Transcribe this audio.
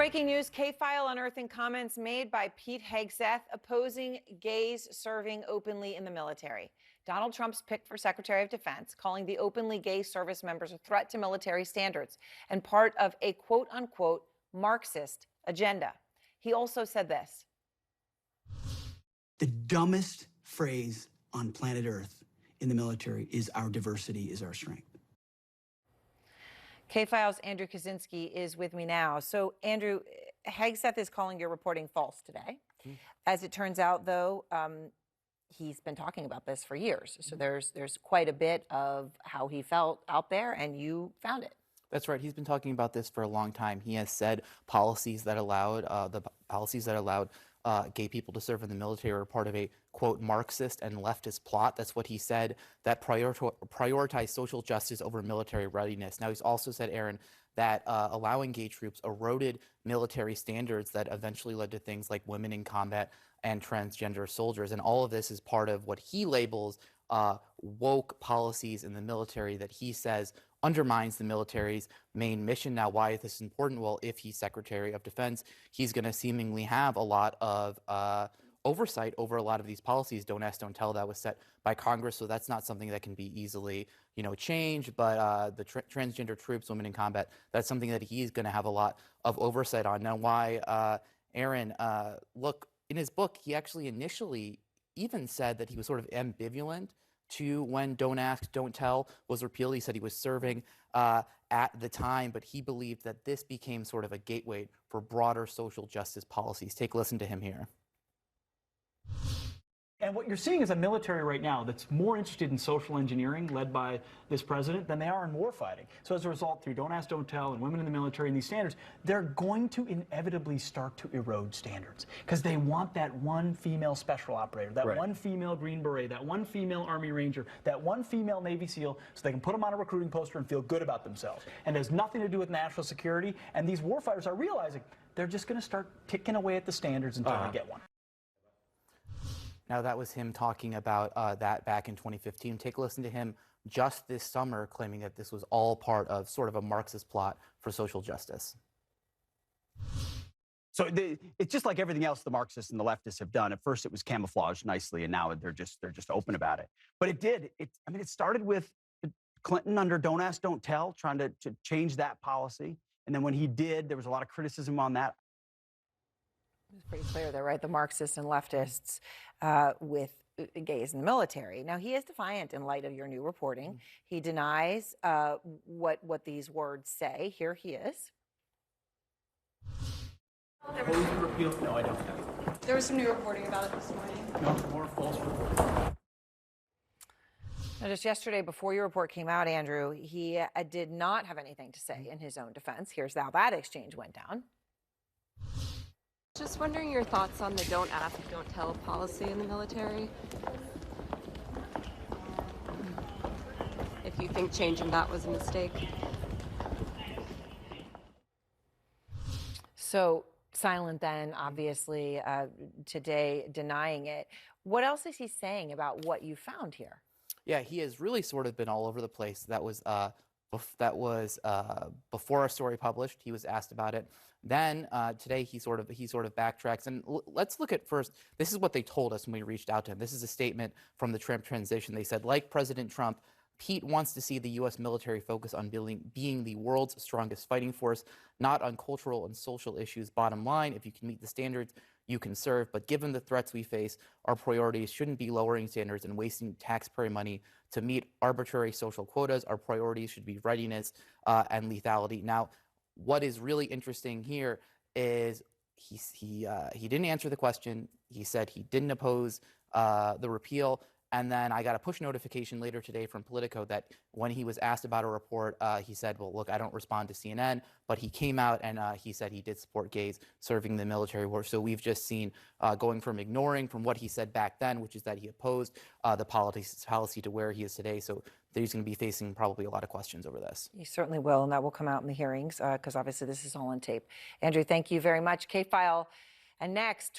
Breaking news, K-File unearthing comments made by Pete Hegseth opposing gays serving openly in the military. Donald Trump's pick for Secretary of Defense, calling the openly gay service members a threat to military standards and part of a quote-unquote Marxist agenda. He also said this. The dumbest phrase on planet Earth in the military is our diversity is our strength. K-File's Andrew Kaczynski is with me now. So, Andrew, Hegseth is calling your reporting false today. As it turns out, though, he's been talking about this for years. So there's quite a bit of how he felt out there, and you found it. That's right. He's been talking about this for a long time. He has said policies that allowed gay people to serve in the military are part of a, quote, Marxist and leftist plot. That's what he said, that prioritize social justice over military readiness. Now, he's also said, Aaron, that allowing gay troops eroded military standards that eventually led to things like women in combat and transgender soldiers. And all of this is part of what he labels woke policies in the military that he says undermines the military's main mission. Now, why is this important? Well, if he's Secretary of Defense, he's going to seemingly have a lot of oversight over a lot of these policies. Don't ask, don't tell, that was set by Congress, so that's not something that can be easily, changed. But the transgender troops, women in combat, that's something that he's going to have a lot of oversight on. Now, why, Aaron, look, in his book, he actually initially even said that he was sort of ambivalent to when Don't Ask, Don't Tell was repealed. He said he was serving at the time, but he believed that this became sort of a gateway for broader social justice policies. Take a listen to him here. And what you're seeing is a military right now that's more interested in social engineering led by this president than they are in war fighting. So as a result, through Don't Ask, Don't Tell and women in the military and these standards, they're going to inevitably start to erode standards because they want that one female special operator, that one female Green Beret, that one female Army Ranger, that one female Navy SEAL, so they can put them on a recruiting poster and feel good about themselves. And it has nothing to do with national security. And these war fighters are realizing they're just going to start ticking away at the standards until they get one. Now, that was him talking about that back in 2015. Take a listen to him just this summer claiming that this was all part of sort of a Marxist plot for social justice. So it's just like everything else the Marxists and the leftists have done. At first, it was camouflaged nicely, and now they're just open about it. But it started with Clinton under Don't Ask, Don't Tell, trying to change that policy. And then when he did, there was a lot of criticism on that. It's pretty clear there, right? The Marxists and leftists with gays in the military. Now, he is defiant in light of your new reporting. He denies what these words say. Here he is. No, I don't. There was some new reporting about it this morning. No, more false reporting. Now, just yesterday, before your report came out, Andrew, he did not have anything to say in his own defense. Here's how that exchange went down. Just wondering your thoughts on the don't ask, don't tell policy in the military. If you think changing that was a mistake. So silent then, obviously, today denying it. What else is he saying about what you found here? Yeah, he has really sort of been all over the place. That was before our story published. He was asked about it. Then today he sort of backtracks. And let's look at first. This is what they told us when we reached out to him. This is a statement from the Trump transition. They said, like President Trump, Pete wants to see the U.S. military focus on being the world's strongest fighting force, not on cultural and social issues. Bottom line, if you can meet the standards, you can serve. But given the threats we face, our priorities shouldn't be lowering standards and wasting taxpayer money to meet arbitrary social quotas. Our priorities should be readiness and lethality. Now, what is really interesting here is he didn't answer the question. He said he didn't oppose the repeal. And then I got a push notification later today from Politico that when he was asked about a report, he said, well, look, I don't respond to CNN, but he came out and he said he did support gays serving the military war. So we've just seen going from ignoring from what he said back then, which is that he opposed the policy to where he is today. So he's going to be facing probably a lot of questions over this. He certainly will, and that will come out in the hearings because obviously this is all on tape. Andrew, thank you very much. K-File. And next,